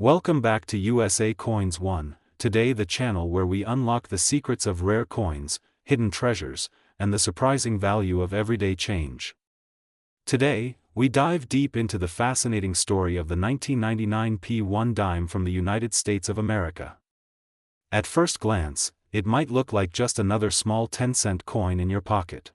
Welcome back to USA Coins 1, today the channel where we unlock the secrets of rare coins, hidden treasures, and the surprising value of everyday change. Today, we dive deep into the fascinating story of the 1999 P1 dime from the United States of America. At first glance, it might look like just another small 10-cent coin in your pocket.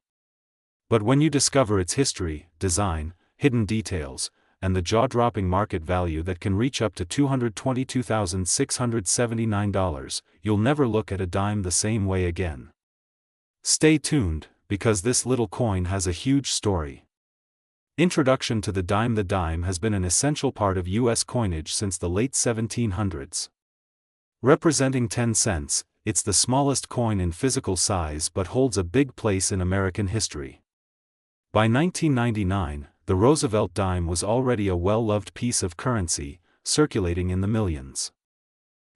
But when you discover its history, design, hidden details, and the jaw-dropping market value that can reach up to $222,679, you'll never look at a dime the same way again. Stay tuned, because this little coin has a huge story. Introduction to the dime. The dime has been an essential part of U.S. coinage since the late 1700s. Representing 10 cents, it's the smallest coin in physical size but holds a big place in American history. By 1999, the Roosevelt dime was already a well-loved piece of currency, circulating in the millions.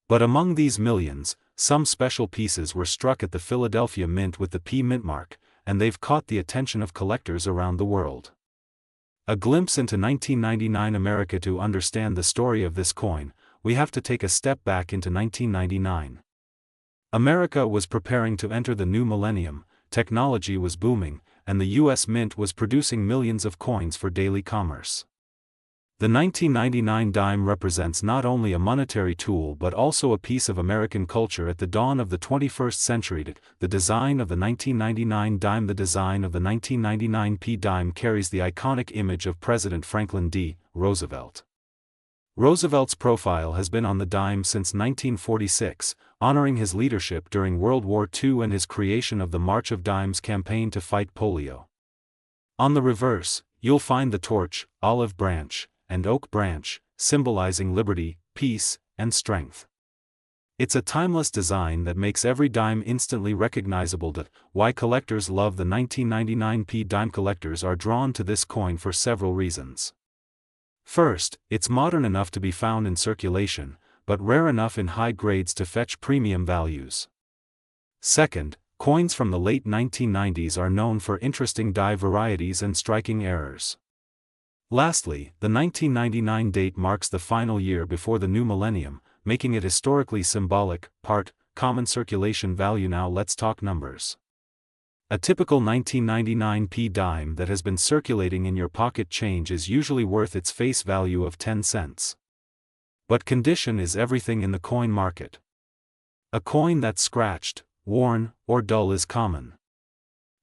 But among these millions, some special pieces were struck at the Philadelphia Mint with the P mint mark, and they've caught the attention of collectors around the world. A glimpse into 1999 America. To understand the story of this coin, we have to take a step back into 1999. America was preparing to enter the new millennium, technology was booming, and the U.S. Mint was producing millions of coins for daily commerce. The 1999 dime represents not only a monetary tool but also a piece of American culture at the dawn of the 21st century. The design of the 1999 dime. The design of the 1999 P dime carries the iconic image of President Franklin D. Roosevelt. Roosevelt's profile has been on the dime since 1946, honoring his leadership during World War II and his creation of the March of Dimes campaign to fight polio. On the reverse, you'll find the torch, olive branch, and oak branch, symbolizing liberty, peace, and strength. It's a timeless design that makes every dime instantly recognizable. Why collectors love the 1999 P dime. Collectors are drawn to this coin for several reasons. First, it's modern enough to be found in circulation, but rare enough in high grades to fetch premium values. Second, coins from the late 1990s are known for interesting die varieties and striking errors. Lastly, the 1999 date marks the final year before the new millennium, making it historically symbolic. Part, common circulation value. Now let's talk numbers. A typical 1999 P dime that has been circulating in your pocket change is usually worth its face value of 10 cents. But condition is everything in the coin market. A coin that's scratched, worn, or dull is common.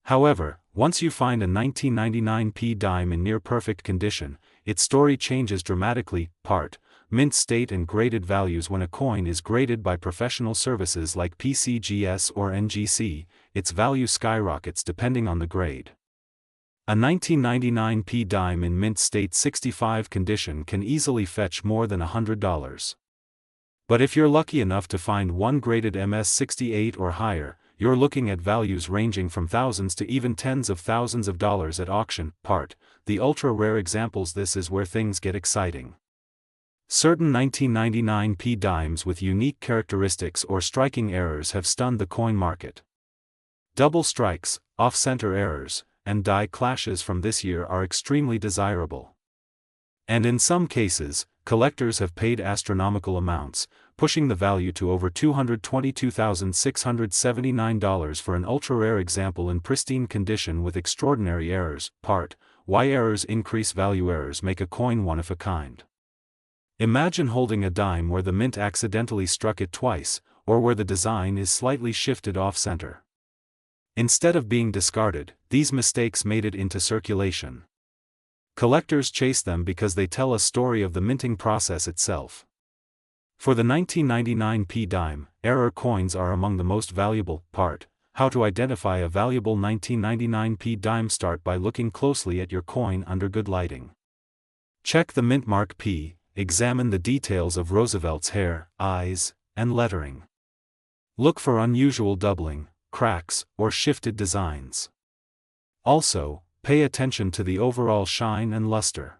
However, once you find a 1999 P dime in near-perfect condition, its story changes dramatically. Part, mint state and graded values. When a coin is graded by professional services like PCGS or NGC, its value skyrockets depending on the grade. A 1999 P dime in mint state 65 condition can easily fetch more than $100. But if you're lucky enough to find one graded MS 68 or higher, you're looking at values ranging from thousands to even tens of thousands of dollars at auction. Part, the ultra-rare examples. This is where things get exciting. Certain 1999 P dimes with unique characteristics or striking errors have stunned the coin market. Double strikes, off-center errors, and die clashes from this year are extremely desirable. And in some cases, collectors have paid astronomical amounts, pushing the value to over $222,679 for an ultra-rare example in pristine condition with extraordinary errors. Part, why errors increase value. Errors make a coin one of a kind. Imagine holding a dime where the mint accidentally struck it twice, or where the design is slightly shifted off-center. Instead of being discarded, these mistakes made it into circulation. Collectors chase them because they tell a story of the minting process itself. For the 1999 P dime, error coins are among the most valuable. Part, how to identify a valuable 1999 P dime. Start by looking closely at your coin under good lighting. Check the mint mark P. Examine the details of Roosevelt's hair, eyes, and lettering. Look for unusual doubling, cracks, or shifted designs. Also, pay attention to the overall shine and luster.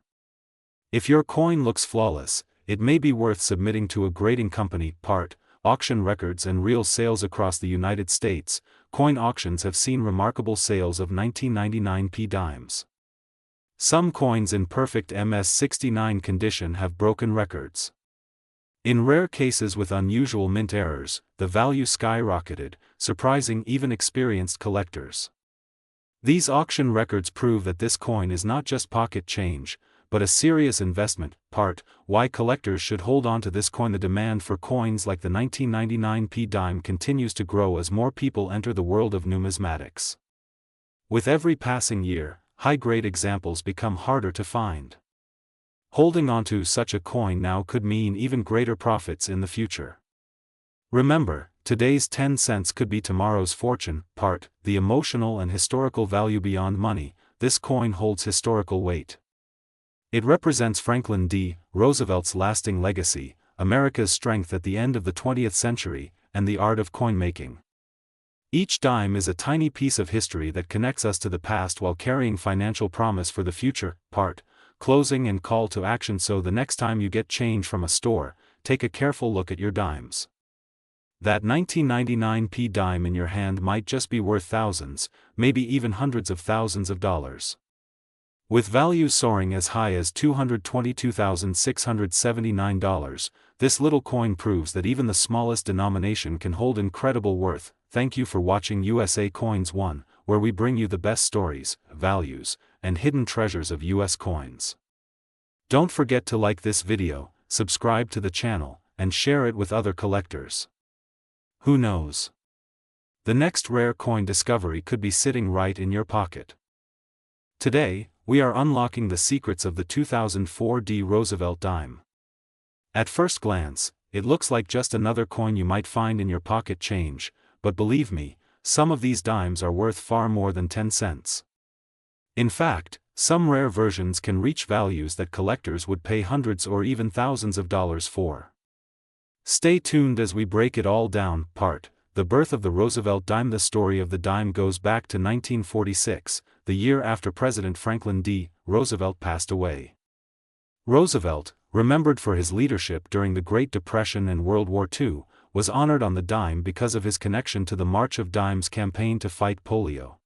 If your coin looks flawless, it may be worth submitting to a grading company. Part, auction records and real sales. Across the United States, coin auctions have seen remarkable sales of 1999 P dimes. Some coins in perfect MS-69 condition have broken records. In rare cases with unusual mint errors, the value skyrocketed, surprising even experienced collectors. These auction records prove that this coin is not just pocket change, but a serious investment. Part why collectors should hold on to this coin. The demand for coins like the 1999 p dime continues to grow as more people enter the world of numismatics. With every passing year, high-grade examples become harder to find. Holding onto such a coin now could mean even greater profits in the future. Remember, today's 10 cents could be tomorrow's fortune. Part the emotional and historical value beyond money. This coin holds historical weight. It represents Franklin D. Roosevelt's lasting legacy, America's strength at the end of the 20th century, and the art of coin making. Each dime is a tiny piece of history that connects us to the past while carrying financial promise for the future. Part closing and call to action. So the next time you get change from a store, take a careful look at your dimes. That 1999 p dime in your hand might just be worth thousands, maybe even hundreds of thousands of dollars. With values soaring as high as $222,679, this little coin proves that even the smallest denomination can hold incredible worth. Thank you for watching USA Coins 1, where we bring you the best stories, values, and hidden treasures of US coins. Don't forget to like this video, subscribe to the channel, and share it with other collectors. Who knows? The next rare coin discovery could be sitting right in your pocket. Today, we are unlocking the secrets of the 2004 D. Roosevelt dime. At first glance, it looks like just another coin you might find in your pocket change, but believe me, some of these dimes are worth far more than 10 cents. In fact, some rare versions can reach values that collectors would pay hundreds or even thousands of dollars for. Stay tuned as we break it all down. Part the birth of the Roosevelt dime. The story of the dime goes back to 1946, the year after President Franklin D. Roosevelt passed away. Roosevelt, remembered for his leadership during the Great Depression and World War II, was honored on the dime because of his connection to the March of Dimes campaign to fight polio.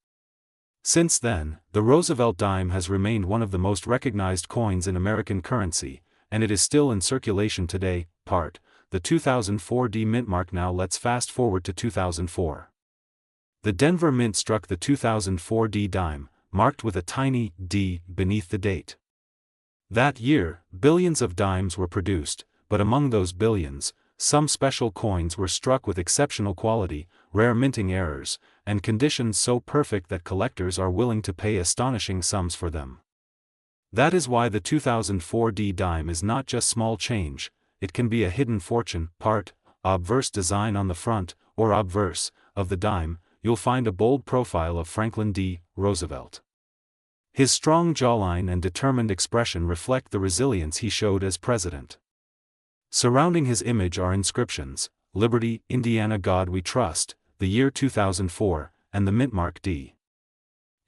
Since then, the Roosevelt dime has remained one of the most recognized coins in American currency, and it is still in circulation today. Part the 2004 D mint mark. Now let's fast forward to 2004. The Denver Mint struck the 2004 D dime, marked with a tiny D beneath the date. That year, billions of dimes were produced, but among those billions, some special coins were struck with exceptional quality, rare minting errors, and conditions so perfect that collectors are willing to pay astonishing sums for them. That is why the 2004 D dime is not just small change, it can be a hidden fortune. Part obverse design. On the front, or obverse, of the dime, you'll find a bold profile of Franklin D. Roosevelt. His strong jawline and determined expression reflect the resilience he showed as president. Surrounding his image are inscriptions: Liberty, Indiana, God We Trust, the year 2004, and the mint mark D.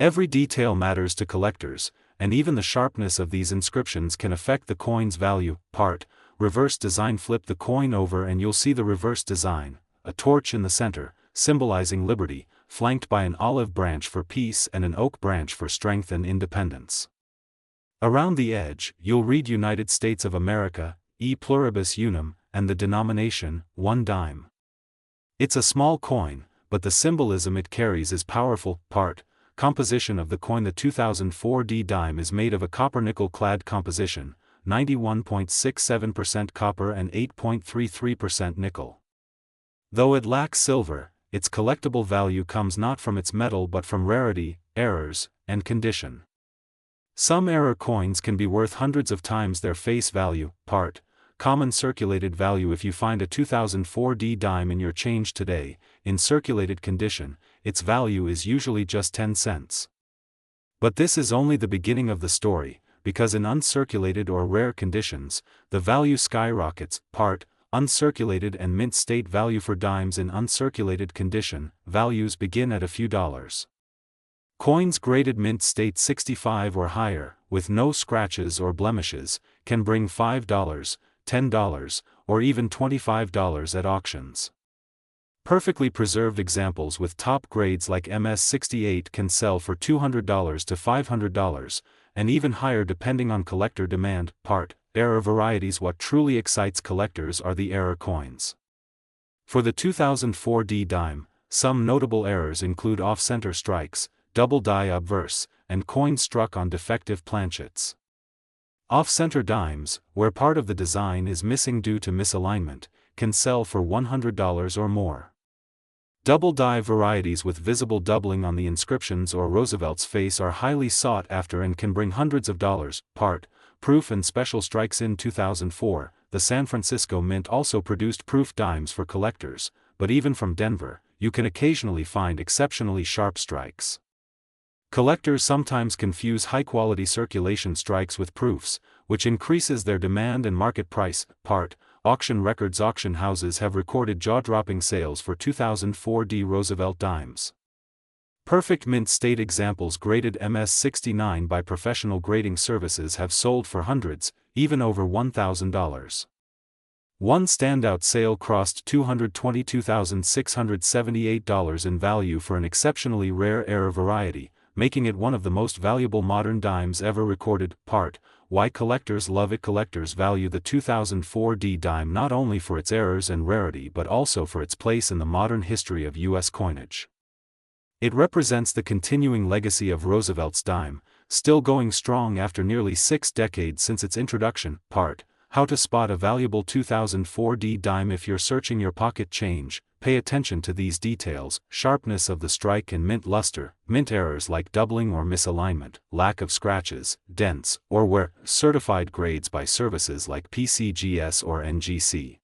Every detail matters to collectors, and even the sharpness of these inscriptions can affect the coin's value. Part reverse design. Flip the coin over and you'll see the reverse design, a torch in the center, symbolizing liberty, flanked by an olive branch for peace and an oak branch for strength and independence. Around the edge, you'll read United States of America, E pluribus unum, and the denomination, 1 dime. It's a small coin, but the symbolism it carries is powerful. Part composition of the coin. The 2004 D dime is made of a copper-nickel clad composition, 91.67% copper and 8.33% nickel. Though it lacks silver, its collectible value comes not from its metal but from rarity, errors, and condition. Some error coins can be worth hundreds of times their face value. Part common circulated value. If you find a 2004 D dime in your change today, in circulated condition, its value is usually just 10 cents. But this is only the beginning of the story, because in uncirculated or rare conditions, the value skyrockets. Part uncirculated and mint state value. For dimes in uncirculated condition, values begin at a few dollars. Coins graded mint state 65 or higher, with no scratches or blemishes, can bring $5, $10, or even $25 at auctions. Perfectly preserved examples with top grades like MS-68 can sell for $200 to $500, and even higher depending on collector demand. Part Error varieties. What truly excites collectors are the error coins. For the 2004 D dime, some notable errors include off-center strikes, double die obverse, and coins struck on defective planchets. Off-center dimes, where part of the design is missing due to misalignment, can sell for $100 or more. Double die varieties with visible doubling on the inscriptions or Roosevelt's face are highly sought after and can bring hundreds of dollars. Part, proof and special strikes. In 2004, the San Francisco Mint also produced proof dimes for collectors, but even from Denver, you can occasionally find exceptionally sharp strikes. Collectors sometimes confuse high-quality circulation strikes with proofs, which increases their demand and market price. Part, auction records. Auction houses have recorded jaw-dropping sales for 2004 D Roosevelt dimes. Perfect mint state examples graded MS-69 by professional grading services have sold for hundreds, even over $1,000. One standout sale crossed $222,678 in value for an exceptionally rare error variety, making it one of the most valuable modern dimes ever recorded. Part, why collectors love it. Collectors value the 2004 D dime not only for its errors and rarity but also for its place in the modern history of U.S. coinage. It represents the continuing legacy of Roosevelt's dime, still going strong after nearly 6 decades since its introduction. Part, how to spot a valuable 2004 D dime. If you're searching your pocket change, pay attention to these details: sharpness of the strike and mint luster, mint errors like doubling or misalignment, lack of scratches, dents, or wear, certified grades by services like PCGS or NGC.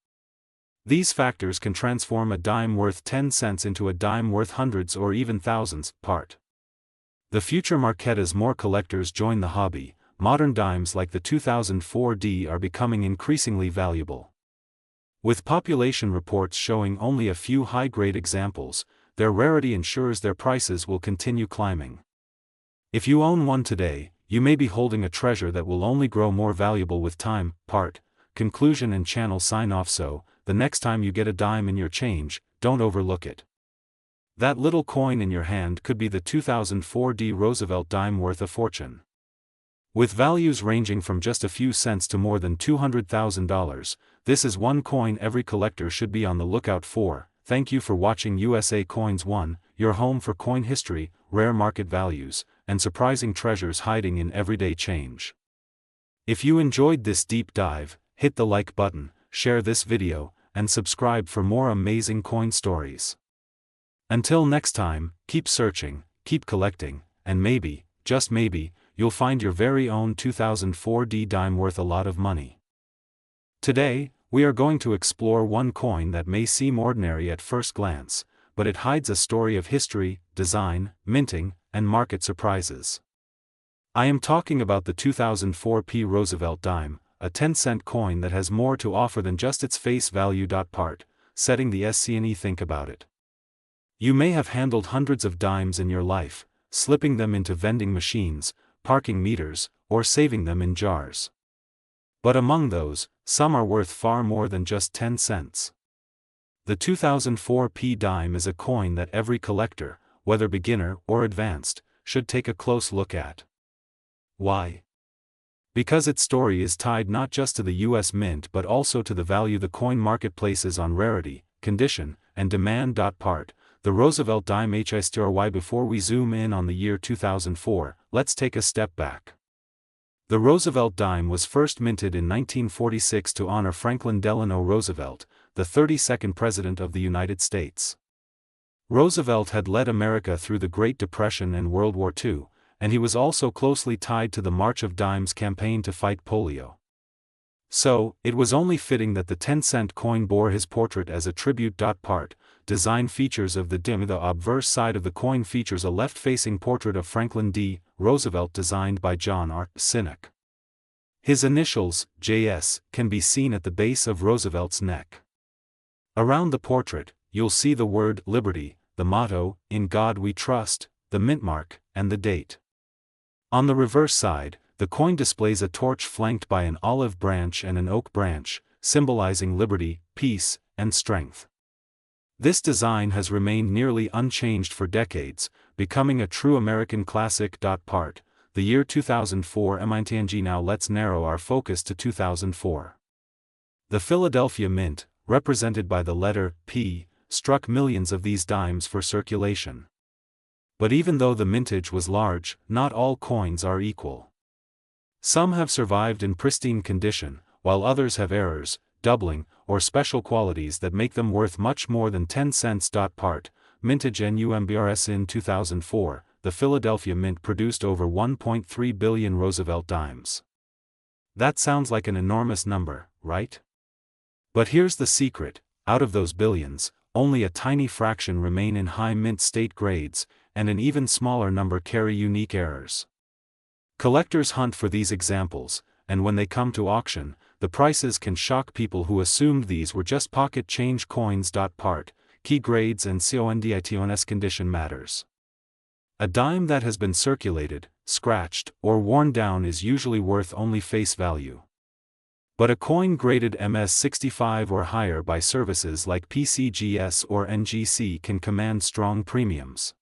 These factors can transform a dime worth 10 cents into a dime worth hundreds or even thousands. Part, the future market. As more collectors join the hobby, modern dimes like the 2004 D are becoming increasingly valuable. With population reports showing only a few high-grade examples, their rarity ensures their prices will continue climbing. If you own one today, you may be holding a treasure that will only grow more valuable with time. Part, conclusion and channel sign off. So, the next time you get a dime in your change, don't overlook it. That little coin in your hand could be the 2004 D Roosevelt dime worth a fortune. With values ranging from just a few cents to more than $200,000, this is one coin every collector should be on the lookout for. Thank you for watching USA Coins 1, your home for coin history, rare market values, and surprising treasures hiding in everyday change. If you enjoyed this deep dive, hit the like button, share this video, and subscribe for more amazing coin stories. Until next time, keep searching, keep collecting, and maybe, just maybe, you'll find your very own 2004 D dime worth a lot of money. Today, we are going to explore one coin that may seem ordinary at first glance, but it hides a story of history, design, minting, and market surprises. I am talking about the 2004 P Roosevelt dime, a 10-cent coin that has more to offer than just its face value. Part, setting the scene. Think about it. You may have handled hundreds of dimes in your life, slipping them into vending machines, parking meters, or saving them in jars. But among those, some are worth far more than just 10 cents. The 2004 P dime is a coin that every collector, whether beginner or advanced, should take a close look at. Why? Because its story is tied not just to the US Mint but also to the value the coin market places on rarity, condition, and demand. Part, the Roosevelt dime history. Before we zoom in on the year 2004, let's take a step back. The Roosevelt dime was first minted in 1946 to honor Franklin Delano Roosevelt, the 32nd President of the United States. Roosevelt had led America through the Great Depression and World War II, and he was also closely tied to the March of Dimes campaign to fight polio. So, it was only fitting that the 10-cent coin bore his portrait as a tribute. Part, design features of the dime. The obverse side of the coin features a left-facing portrait of Franklin D. Roosevelt designed by John R. Sinek. His initials, JS, can be seen at the base of Roosevelt's neck. Around the portrait, you'll see the word Liberty, the motto, In God We Trust, the mint mark, and the date. On the reverse side, the coin displays a torch flanked by an olive branch and an oak branch, symbolizing liberty, peace, and strength. This design has remained nearly unchanged for decades, becoming a true American classic. Part, the year 2004 MINTNG. Now let's narrow our focus to 2004. The Philadelphia Mint, represented by the letter P, struck millions of these dimes for circulation. But even though the mintage was large, not all coins are equal. Some have survived in pristine condition, while others have errors, doubling, or special qualities that make them worth much more than 10 cents. Part, mintage NUMBRS. In 2004, the Philadelphia Mint produced over 1.3 billion Roosevelt dimes. That sounds like an enormous number, right? But here's the secret: out of those billions, only a tiny fraction remain in high mint state grades, and an even smaller number carry unique errors. Collectors hunt for these examples, and when they come to auction, the prices can shock people who assumed these were just pocket change coins. Part, key grades and CONDITONS condition matters. A dime that has been circulated, scratched, or worn down is usually worth only face value. But a coin graded MS65 or higher by services like PCGS or NGC can command strong premiums.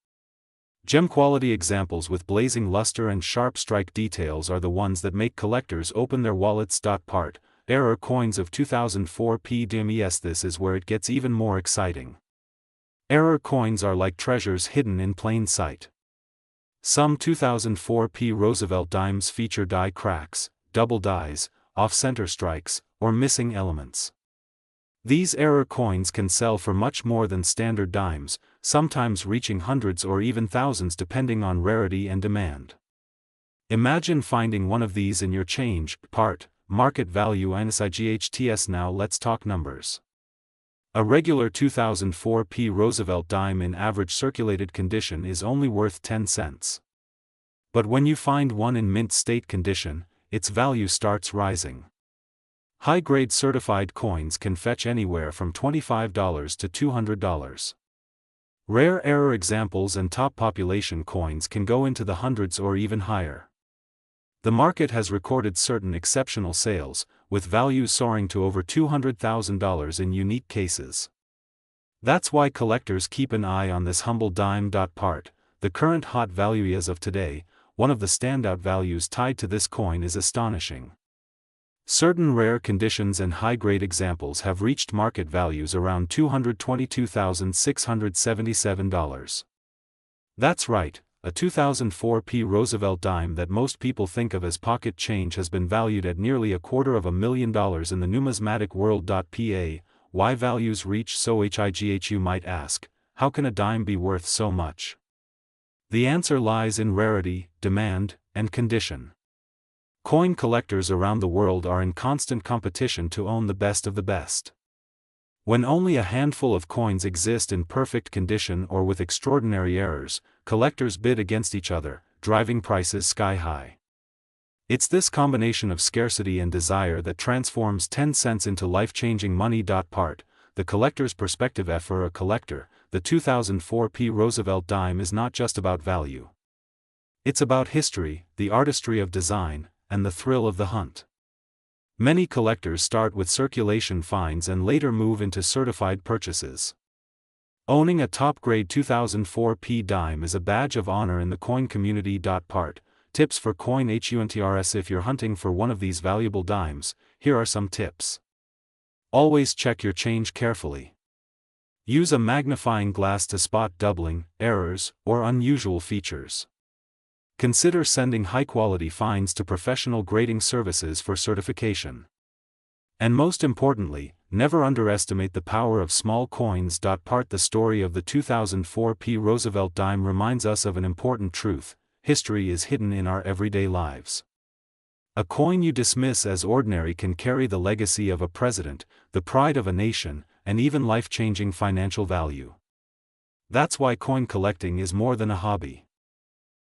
Gem-quality examples with blazing luster and sharp strike details are the ones that make collectors open their wallets. Part, error coins of 2004 PDMES. This is where it gets even more exciting. Error coins are like treasures hidden in plain sight. Some 2004 P Roosevelt dimes feature die cracks, double dies, off-center strikes, or missing elements. These error coins can sell for much more than standard dimes, sometimes reaching hundreds or even thousands depending on rarity and demand. Imagine finding one of these in your change. Part, market value NSIGHTS. Now let's talk numbers. A regular 2004 P Roosevelt dime in average circulated condition is only worth 10 cents. But when you find one in mint state condition, its value starts rising. High-grade certified coins can fetch anywhere from $25 to $200. Rare error examples and top population coins can go into the hundreds or even higher. The market has recorded certain exceptional sales, with values soaring to over $200,000 in unique cases. That's why collectors keep an eye on this humble dime. Part, the current hot value as of today, one of the standout values tied to this coin is astonishing. Certain rare conditions and high-grade examples have reached market values around $222,677. That's right, a 2004 P Roosevelt dime that most people think of as pocket change has been valued at nearly $250,000 in the numismatic world. Why values reach so high? You might ask, how can a dime be worth so much? The answer lies in rarity, demand, and condition. Coin collectors around the world are in constant competition to own the best of the best. When only a handful of coins exist in perfect condition or with extraordinary errors, collectors bid against each other, driving prices sky high. It's this combination of scarcity and desire that transforms 10 cents into life-changing money. Part, the collector's perspective. For a collector, the 2004 P Roosevelt dime is not just about value. It's about history, the artistry of design, and the thrill of the hunt. Many collectors start with circulation finds and later move into certified purchases. Owning a top-grade 2004 P dime is a badge of honor in the coin community. Part, tips for coin hunters. If you're hunting for one of these valuable dimes, here are some tips. Always check your change carefully. Use a magnifying glass to spot doubling, errors, or unusual features. Consider sending high-quality finds to professional grading services for certification. And most importantly, never underestimate the power of small coins. Part, the story of the 2004 P Roosevelt dime reminds us of an important truth: history is hidden in our everyday lives. A coin you dismiss as ordinary can carry the legacy of a president, the pride of a nation, and even life-changing financial value. That's why coin collecting is more than a hobby.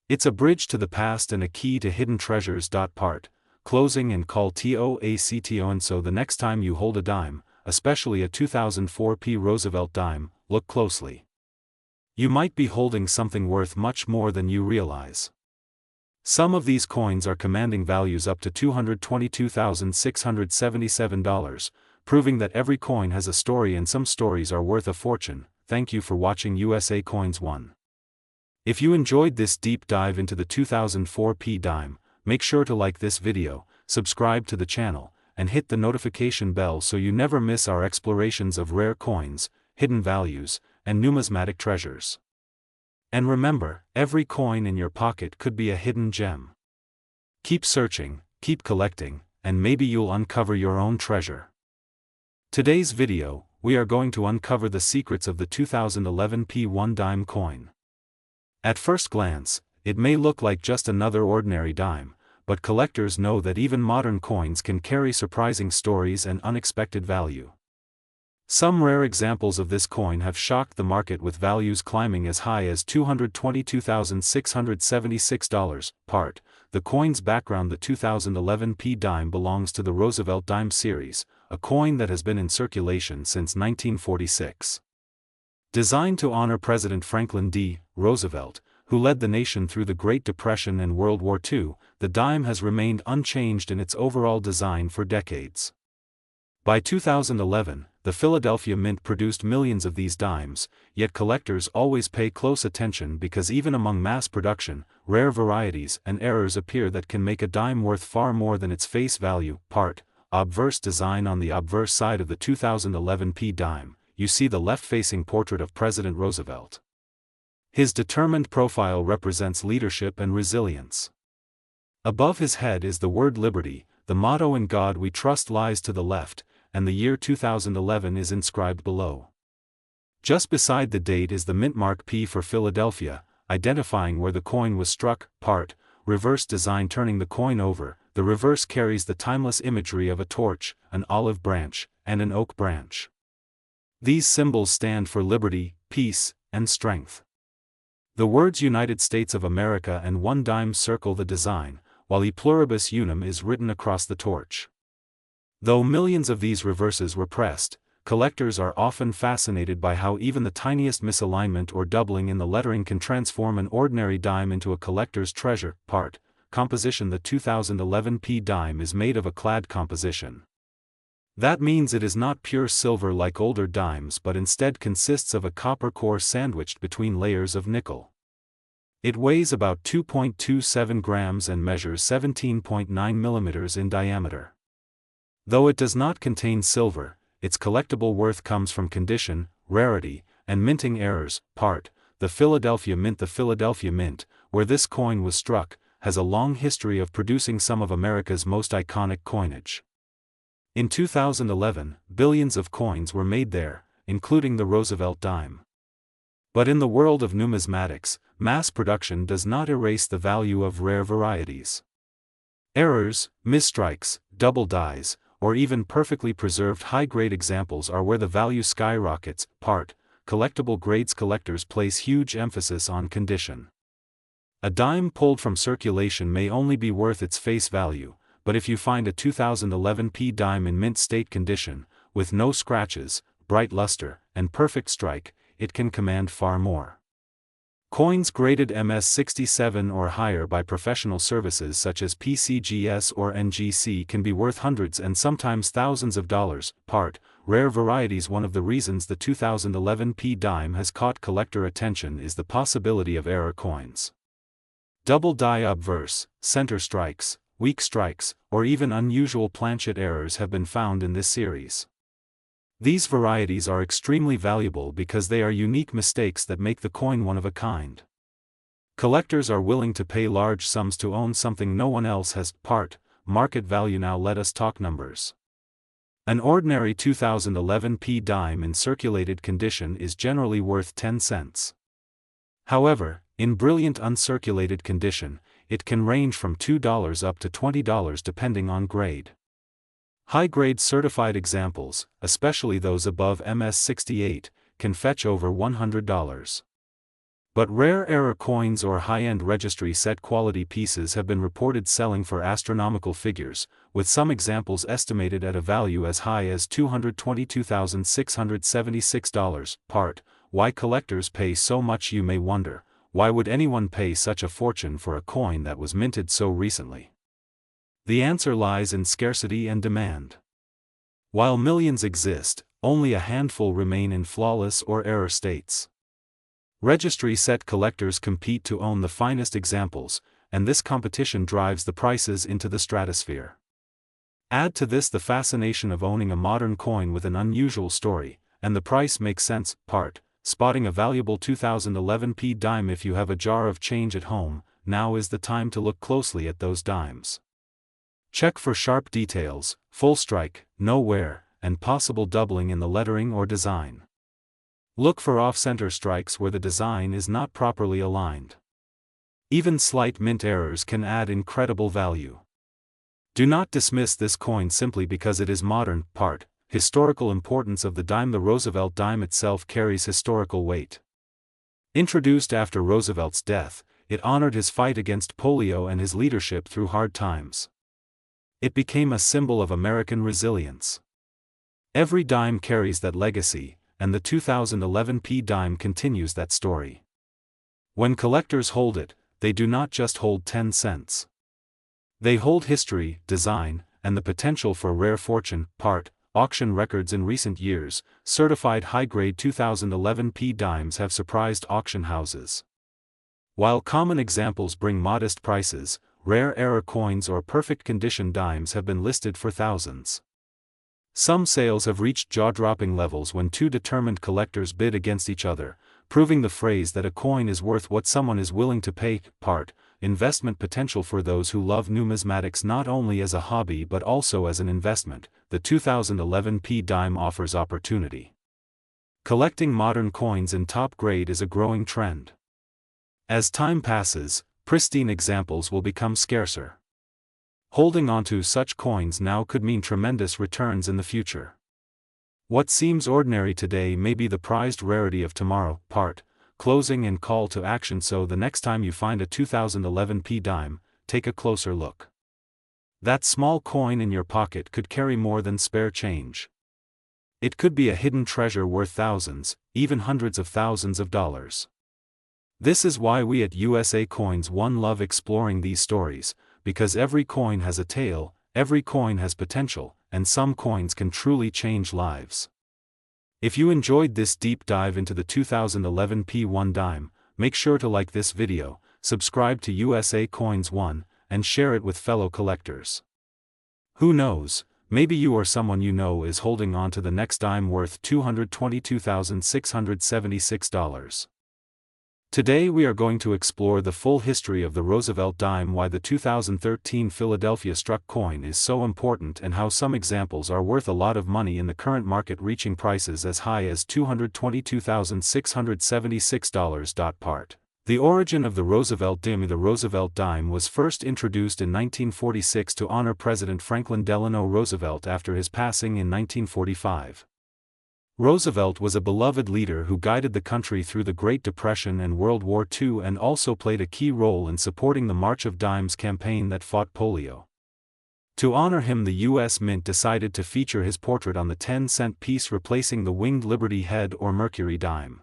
It's a bridge to the past and a key to hidden treasures. Part, closing and call TOACTO. And so the next time you hold a dime, especially a 2004 P Roosevelt dime, look closely. You might be holding something worth much more than you realize. Some of these coins are commanding values up to $222,677, proving that every coin has a story and some stories are worth a fortune. Thank you for watching USA Coins 1. If you enjoyed this deep dive into the 2004 P dime, make sure to like this video, subscribe to the channel, and hit the notification bell so you never miss our explorations of rare coins, hidden values, and numismatic treasures. And remember, every coin in your pocket could be a hidden gem. Keep searching, keep collecting, and maybe you'll uncover your own treasure. Today's video, we are going to uncover the secrets of the 2011 P1 dime coin. At first glance, it may look like just another ordinary dime, but collectors know that even modern coins can carry surprising stories and unexpected value. Some rare examples of this coin have shocked the market, with values climbing as high as $222,676. Part. The coin's background: the 2011 P dime belongs to the Roosevelt dime series, a coin that has been in circulation since 1946. Designed to honor President Franklin D. Roosevelt, who led the nation through the Great Depression and World War II, the dime has remained unchanged in its overall design for decades. By 2011, the Philadelphia Mint produced millions of these dimes, yet collectors always pay close attention because even among mass production, rare varieties and errors appear that can make a dime worth far more than its face value. Part. Obverse design: on the obverse side of the 2011 P dime, you see the left-facing portrait of President Roosevelt. His determined profile represents leadership and resilience. Above his head is the word liberty, the motto "In God We Trust" lies to the left, and the year 2011 is inscribed below. Just beside the date is the mint mark P for Philadelphia, identifying where the coin was struck. Part. Reverse design: turning the coin over, the reverse carries the timeless imagery of a torch, an olive branch, and an oak branch. These symbols stand for liberty, peace, and strength. The words United States of America and one dime circle the design, while E pluribus unum is written across the torch. Though millions of these reverses were pressed, collectors are often fascinated by how even the tiniest misalignment or doubling in the lettering can transform an ordinary dime into a collector's treasure. Part. Composition: the 2011 P dime is made of a clad composition. That means it is not pure silver like older dimes, but instead consists of a copper core sandwiched between layers of nickel. It weighs about 2.27 grams and measures 17.9 millimeters in diameter. Though it does not contain silver, its collectible worth comes from condition, rarity, and minting errors. Part. The Philadelphia Mint: the Philadelphia Mint, where this coin was struck, has a long history of producing some of America's most iconic coinage. In 2011, billions of coins were made there, including the Roosevelt dime. But in the world of numismatics, mass production does not erase the value of rare varieties. Errors, misstrikes, double dies, or even perfectly preserved high-grade examples are where the value skyrockets. Part. Collectible grades: collectors place huge emphasis on condition. A dime pulled from circulation may only be worth its face value, but if you find a 2011 P dime in mint state condition, with no scratches, bright luster, and perfect strike, it can command far more. Coins graded MS67 or higher by professional services such as PCGS or NGC can be worth hundreds and sometimes thousands of dollars. Part. Rare varieties: one of the reasons the 2011 P dime has caught collector attention is the possibility of error coins. Double die obverse, center strikes, weak strikes, or even unusual planchet errors have been found in this series. These varieties are extremely valuable because they are unique mistakes that make the coin one of a kind. Collectors are willing to pay large sums to own something no one else has. Part. Market value: now let us talk numbers. An ordinary 2011 P dime in circulated condition is generally worth 10 cents. However, in brilliant uncirculated condition, it can range from $2 up to $20 depending on grade. High-grade certified examples, especially those above MS68, can fetch over $100. But rare error coins or high-end registry set quality pieces have been reported selling for astronomical figures, with some examples estimated at a value as high as $222,676. Part. Why collectors pay so much? You may wonder, why would anyone pay such a fortune for a coin that was minted so recently? The answer lies in scarcity and demand. While millions exist, only a handful remain in flawless or error states. Registry set collectors compete to own the finest examples, and this competition drives the prices into the stratosphere. Add to this the fascination of owning a modern coin with an unusual story, and the price makes sense. Part. Spotting a valuable 2011 p dime. If you have a jar of change at home, now is the time to look closely at those dimes. Check for sharp details, full strike, no wear, and possible doubling in the lettering or design. Look for off-center strikes where the design is not properly aligned. Even slight mint errors can add incredible value. Do not dismiss this coin simply because it is modern. Part. Historical importance of the dime. The Roosevelt dime itself carries historical weight. Introduced after Roosevelt's death, it honored his fight against polio and his leadership through hard times. It became a symbol of American resilience. Every dime carries that legacy, and the 2011 p dime continues that story. When collectors hold it, they do not just hold 10 cents. They hold history, design, and the potential for rare fortune. Part. Auction records. In recent years, certified high-grade 2011 p dimes have surprised auction houses. While common examples bring modest prices, rare error coins or perfect condition dimes have been listed for thousands. Some sales have reached jaw-dropping levels when two determined collectors bid against each other, proving the phrase that a coin is worth what someone is willing to pay. Part. Investment potential. For those who love numismatics not only as a hobby but also as an investment, the 2011 p dime offers opportunity. Collecting modern coins in top grade is a growing trend. As time passes, pristine examples will become scarcer. Holding onto such coins now could mean tremendous returns in the future. What seems ordinary today may be the prized rarity of tomorrow. Part. Closing and call to action. So the next time you find a 2011 p dime, take a closer look. That small coin in your pocket could carry more than spare change. It could be a hidden treasure worth thousands, even hundreds of thousands of dollars. This is why we at USA Coins One love exploring these stories, because every coin has a tale, every coin has potential, and some coins can truly change lives. If you enjoyed this deep dive into the 2011 p1 dime, make sure to like this video, subscribe to USA Coins One, and share it with fellow collectors. Who knows, maybe you or someone you know is holding on to the next dime worth $222,676. Today we are going to explore the full history of the Roosevelt dime, why the 2013 Philadelphia struck coin is so important, and how some examples are worth a lot of money in the current market, reaching prices as high as $222,676. Part. The origin of the Roosevelt dime. The Roosevelt dime was first introduced in 1946 to honor President Franklin Delano Roosevelt after his passing in 1945. Roosevelt was a beloved leader who guided the country through the Great Depression and World War II, and also played a key role in supporting the March of Dimes campaign that fought polio. To honor him, the U.S. Mint decided to feature his portrait on the 10-cent piece, replacing the winged Liberty head or Mercury dime.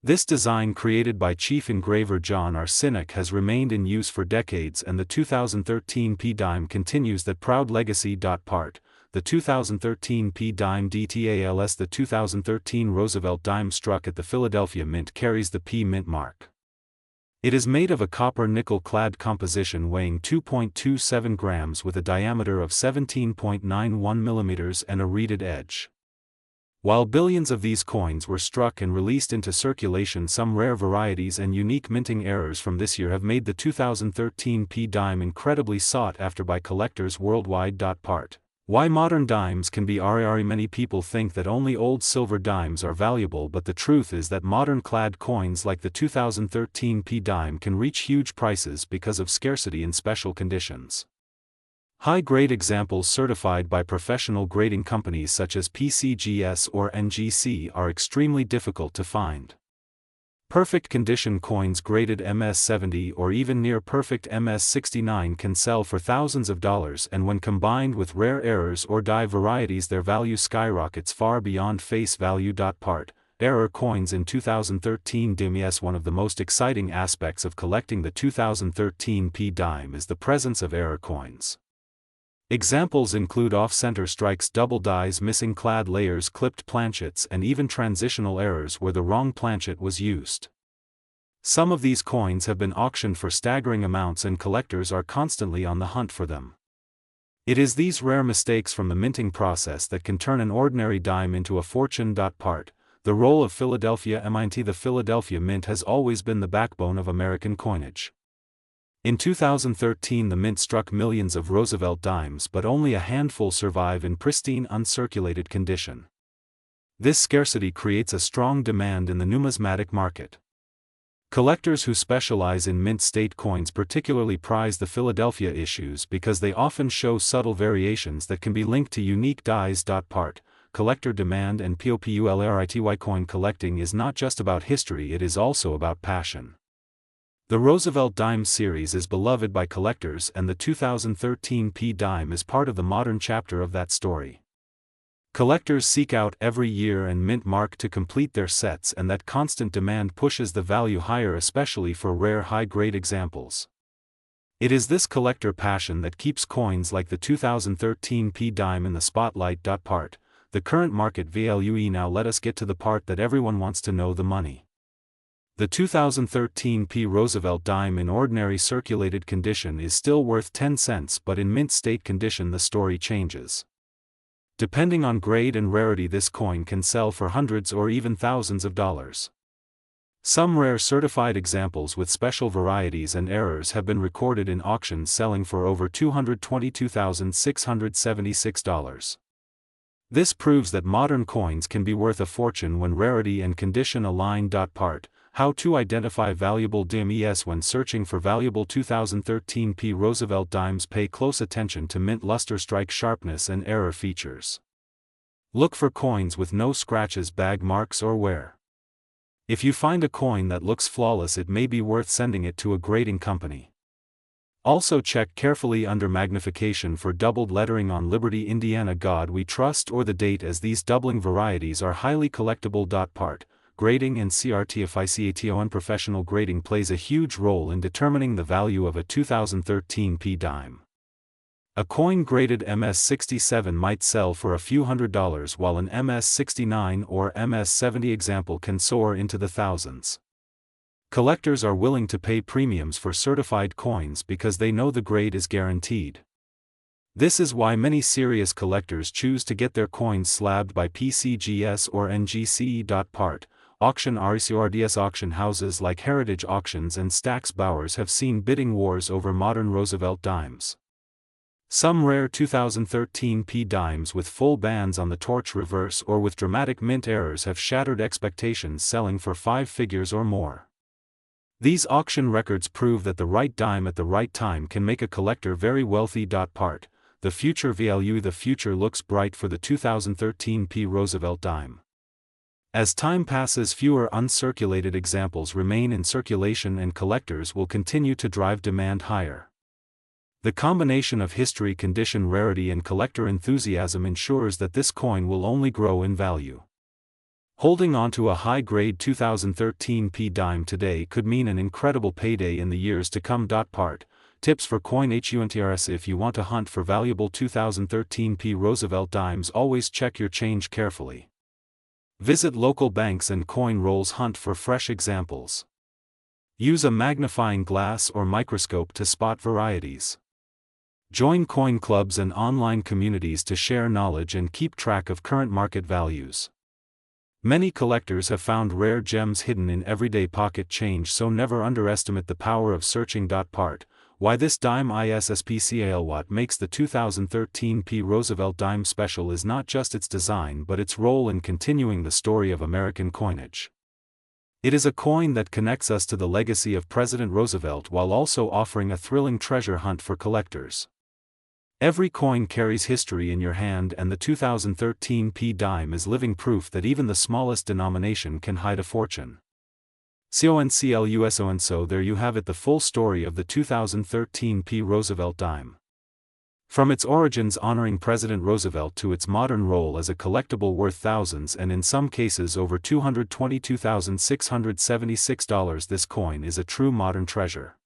This design, created by chief engraver John R. Sinek, has remained in use for decades, and the 2013 p dime continues that proud legacy. Part. The 2013 p dime details. The 2013 Roosevelt dime struck at the Philadelphia Mint carries the P Mint mark. It is made of a copper-nickel-clad composition weighing 2.27 grams with a diameter of 17.91 millimeters and a reeded edge. While billions of these coins were struck and released into circulation, some rare varieties and unique minting errors from this year have made the 2013 p dime incredibly sought after by collectors worldwide. Part. Why modern dimes can be rare. Many people think that only old silver dimes are valuable, but the truth is that modern clad coins like the 2013 p dime can reach huge prices because of scarcity in special conditions. High-grade examples certified by professional grading companies such as PCGS or NGC are extremely difficult to find. Perfect condition coins graded MS-70 or even near perfect MS-69 can sell for thousands of dollars, and when combined with rare errors or die varieties, their value skyrockets far beyond face value. Part. Error coins in 2013 dimes. One of the most exciting aspects of collecting the 2013 p dime is the presence of error coins. Examples include off-center strikes, double dies, missing clad layers, clipped planchets, and even transitional errors where the wrong planchet was used. Some of these coins have been auctioned for staggering amounts and collectors are constantly on the hunt for them. It is these rare mistakes from the minting process that can turn an ordinary dime into a fortune. Part. The role of Philadelphia Mint. The Philadelphia Mint has always been the backbone of American coinage. In 2013 the mint struck millions of Roosevelt dimes, but only a handful survive in pristine uncirculated condition. This scarcity creates a strong demand in the numismatic market. Collectors who specialize in mint state coins particularly prize the Philadelphia issues because they often show subtle variations that can be linked to unique dies. Part. Collector demand and popularity:coin collecting is not just about history, it is also about passion. The Roosevelt Dime series is beloved by collectors and the 2013 P dime is part of the modern chapter of that story. Collectors seek out every year and mint mark to complete their sets, and that constant demand pushes the value higher, especially for rare high-grade examples. It is this collector passion that keeps coins like the 2013 P dime in the spotlight. Part. The current market value. Now let us get to the part that everyone wants to know: the money. The 2013 P Roosevelt dime in ordinary circulated condition is still worth 10 cents, but in mint state condition the story changes. Depending on grade and rarity, this coin can sell for hundreds or even thousands of dollars. Some rare certified examples with special varieties and errors have been recorded in auctions selling for over $222,676. This proves that modern coins can be worth a fortune when rarity and condition align. Part. How to identify valuable dimes when searching for valuable 2013 P Roosevelt dimes. Pay close attention to mint luster, strike sharpness and error features. Look for coins with no scratches, bag marks or wear. If you find a coin that looks flawless, it may be worth sending it to a grading company. Also check carefully under magnification for doubled lettering on Liberty, Indiana, God We Trust, or the date, as these doubling varieties are highly collectible. Part. Grading and certification. Professional grading plays a huge role in determining the value of a 2013 P dime. A coin graded MS-67 might sell for a few $100s, while an MS-69 or MS-70 example can soar into the thousands. Collectors are willing to pay premiums for certified coins because they know the grade is guaranteed. This is why many serious collectors choose to get their coins slabbed by PCGS or NGC. Part. Auction RCRDS. Auction houses like Heritage Auctions and Stack's Bowers have seen bidding wars over modern Roosevelt dimes. Some rare 2013 P dimes with full bands on the torch reverse or with dramatic mint errors have shattered expectations, selling for 5 figures or more. These auction records prove that the right dime at the right time can make a collector very wealthy. Part. The future value. The future looks bright for the 2013 P Roosevelt dime. As time passes, fewer uncirculated examples remain in circulation and collectors will continue to drive demand higher. The combination of history, condition, rarity and collector enthusiasm ensures that this coin will only grow in value. Holding on to a high-grade 2013 P dime today could mean an incredible payday in the years to come. Part. Tips for coin hunters. If you want to hunt for valuable 2013 P Roosevelt dimes, always check your change carefully. Visit local banks and coin rolls. Hunt for fresh examples. Use a magnifying glass or microscope to spot varieties. Join coin clubs and online communities to share knowledge and keep track of current market values. Many collectors have found rare gems hidden in everyday pocket change, so never underestimate the power of searching. Part. Why this dime is special. What makes the 2013 P Roosevelt dime special is not just its design but its role in continuing the story of American coinage. It is a coin that connects us to the legacy of President Roosevelt while also offering a thrilling treasure hunt for collectors. Every coin carries history in your hand, and the 2013 P dime is living proof that even the smallest denomination can hide a fortune. CONCLUSON. So there you have it, the full story of the 2013 P Roosevelt dime. From its origins honoring President Roosevelt to its modern role as a collectible worth thousands and in some cases over $222,676, this coin is a true modern treasure.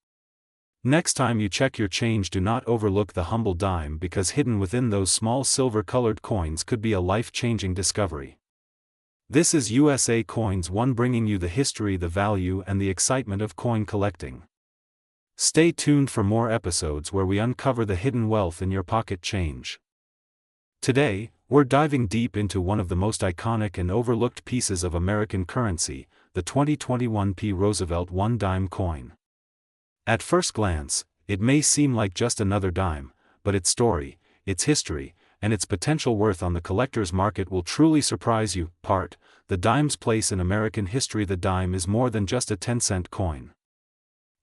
Next time you check your change, do not overlook the humble dime, because hidden within those small silver-colored coins could be a life-changing discovery. This is USA Coins One, bringing you the history, the value, and the excitement of coin collecting. Stay tuned for more episodes where we uncover the hidden wealth in your pocket change. Today, we're diving deep into one of the most iconic and overlooked pieces of American currency, the 2021 P. Roosevelt one-dime coin. At first glance, it may seem like just another dime, but its story, its history, and its potential worth on the collector's market will truly surprise you. Part: the dime's place in American history. The dime is more than just a 10-cent coin.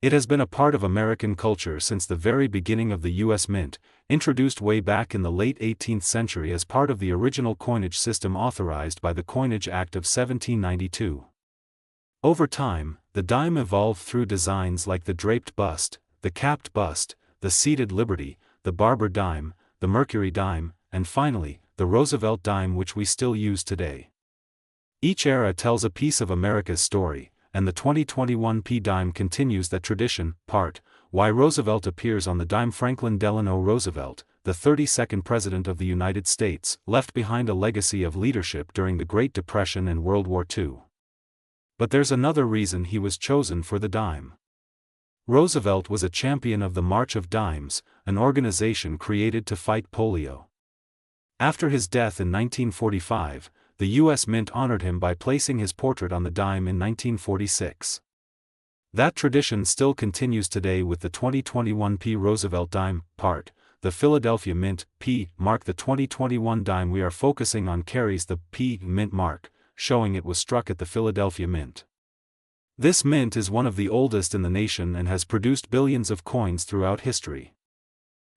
It has been a part of American culture since the very beginning of the U.S. Mint, introduced way back in the late 18th century as part of the original coinage system authorized by the Coinage Act of 1792. Over time, the dime evolved through designs like the draped bust, the capped bust, the seated Liberty, the Barber dime, the Mercury dime, and finally, the Roosevelt dime, which we still use today. Each era tells a piece of America's story, and the 2021 P dime continues that tradition. Part: why Roosevelt appears on the dime. Franklin Delano Roosevelt, the 32nd President of the United States, left behind a legacy of leadership during the Great Depression and World War II. But there's another reason he was chosen for the dime. Roosevelt was a champion of the March of Dimes, an organization created to fight polio. After his death in 1945, the U.S. Mint honored him by placing his portrait on the dime in 1946. That tradition still continues today with the 2021 P. Roosevelt dime. Part: the Philadelphia Mint. P mark. The 2021 dime we are focusing on carries the P Mint mark, showing it was struck at the Philadelphia Mint. This mint is one of the oldest in the nation and has produced billions of coins throughout history.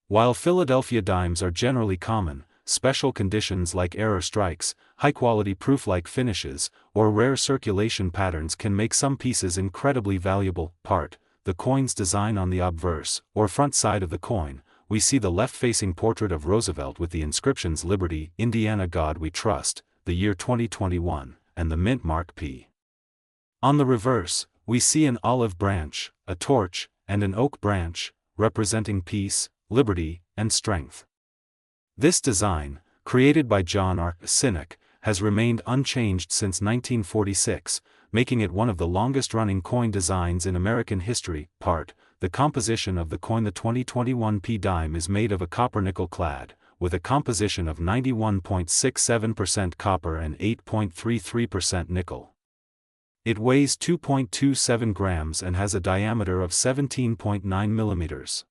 While Philadelphia dimes are generally common, special conditions like error strikes, high-quality proof-like finishes, or rare circulation patterns can make some pieces incredibly valuable. Part: the coin's design. On the obverse, or front side of the coin, we see the left-facing portrait of Roosevelt with the inscriptions Liberty, Indiana, God We Trust, the year 2021, and the mint mark P. On the reverse, we see an olive branch, a torch, and an oak branch, representing peace, liberty, and strength. This design, created by John R. Sinek, has remained unchanged since 1946, making it one of the longest-running coin designs in American history. Part: the composition of the coin. The 2021 P dime is made of a copper-nickel clad, with a composition of 91.67% copper and 8.33% nickel. It weighs 2.27 grams and has a diameter of 17.9 millimeters.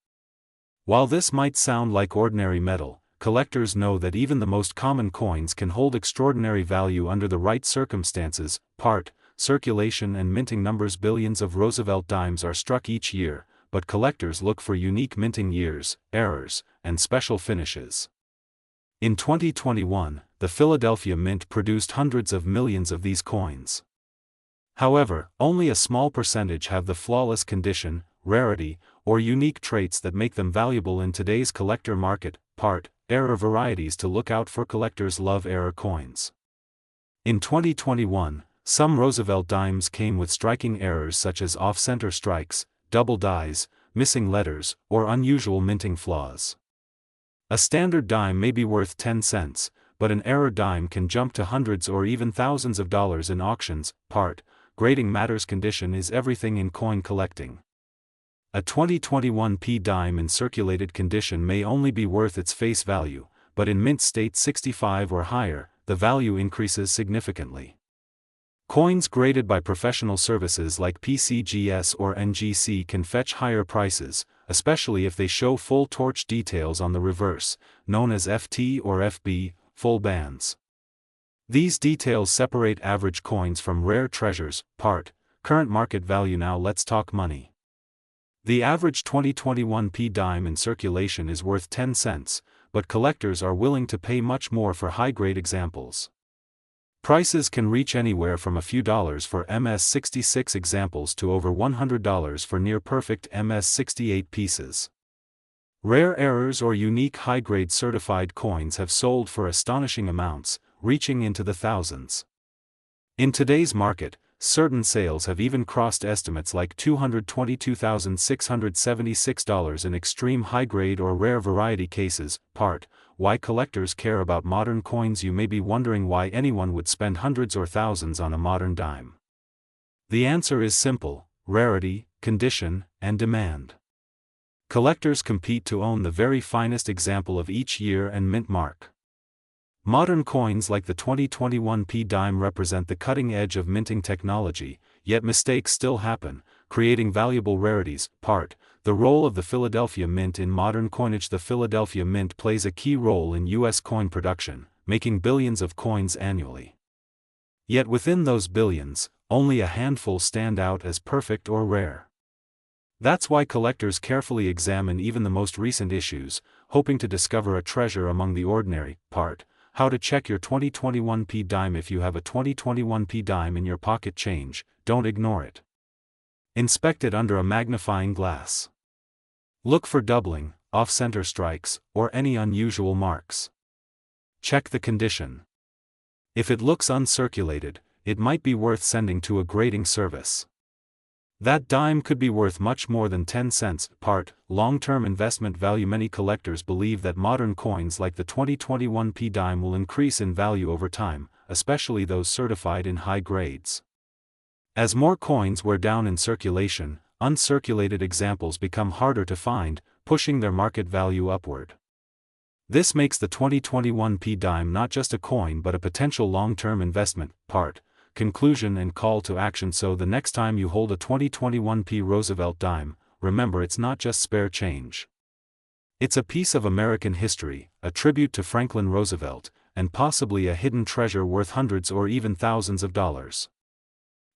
While this might sound like ordinary metal, collectors know that even the most common coins can hold extraordinary value under the right circumstances. Part: circulation and minting numbers. Billions of Roosevelt dimes are struck each year, but collectors look for unique minting years, errors, and special finishes. In 2021, the Philadelphia Mint produced hundreds of millions of these coins. However, only a small percentage have the flawless condition, rarity, or unique traits that make them valuable in today's collector market. Part: error varieties to look out for. Collectors love error coins. In 2021, some Roosevelt dimes came with striking errors such as off-center strikes, double dies, missing letters, or unusual minting flaws. A standard dime may be worth 10 cents, but an error dime can jump to hundreds or even thousands of dollars in auctions. Part: grading matters. Condition is everything in coin collecting. A 2021 P dime in circulated condition may only be worth its face value, but in mint state 65 or higher, the value increases significantly. Coins graded by professional services like PCGS or NGC can fetch higher prices, especially if they show full torch details on the reverse, known as FT or FB, full bands. These details separate average coins from rare treasures. Part: current market value. Now let's talk money. The average 2021 P dime in circulation is worth 10 cents, but collectors are willing to pay much more for high-grade examples. Prices can reach anywhere from a few dollars for MS-66 examples to over $100 for near-perfect MS-68 pieces. Rare errors or unique high-grade certified coins have sold for astonishing amounts, reaching into the thousands. In today's market, certain sales have even crossed estimates like $222,676 in extreme high-grade or rare variety cases. Part: why collectors care about modern coins. You may be wondering why anyone would spend hundreds or thousands on a modern dime. The answer is simple: rarity, condition, and demand. Collectors compete to own the very finest example of each year and mint mark. Modern coins like the 2021 P dime represent the cutting edge of minting technology, yet mistakes still happen, creating valuable rarities. Part: the role of the Philadelphia Mint in modern coinage. The Philadelphia Mint plays a key role in U.S. coin production, making billions of coins annually. Yet within those billions, only a handful stand out as perfect or rare. That's why collectors carefully examine even the most recent issues, hoping to discover a treasure among the ordinary. Part: how to check your 2021 P dime. If you have a 2021 P dime in your pocket change, don't ignore it. Inspect it under a magnifying glass. Look for doubling, off-center strikes, or any unusual marks. Check the condition. If it looks uncirculated, it might be worth sending to a grading service. That dime could be worth much more than 10 cents. Part: long-term investment value. Many collectors believe that modern coins like the 2021 P dime will increase in value over time, especially those certified in high grades. As more coins wear down in circulation, uncirculated examples become harder to find, pushing their market value upward. This makes the 2021 P dime not just a coin but a potential long-term investment. Part: conclusion and call to action. So the next time you hold a 2021 P Roosevelt dime, remember it's not just spare change. It's a piece of American history, a tribute to Franklin Roosevelt, and possibly a hidden treasure worth hundreds or even thousands of dollars.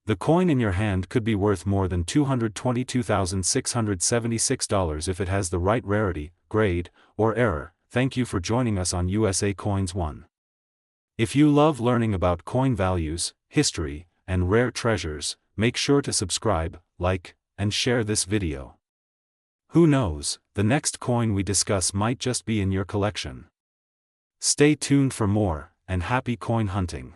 The coin in your hand could be worth more than $222,676 if it has the right rarity, grade, or error. Thank you for joining us on USA Coins 1. If you love learning about coin values, history, and rare treasures, make sure to subscribe, like, and share this video. Who knows, the next coin we discuss might just be in your collection. Stay tuned for more, and happy coin hunting.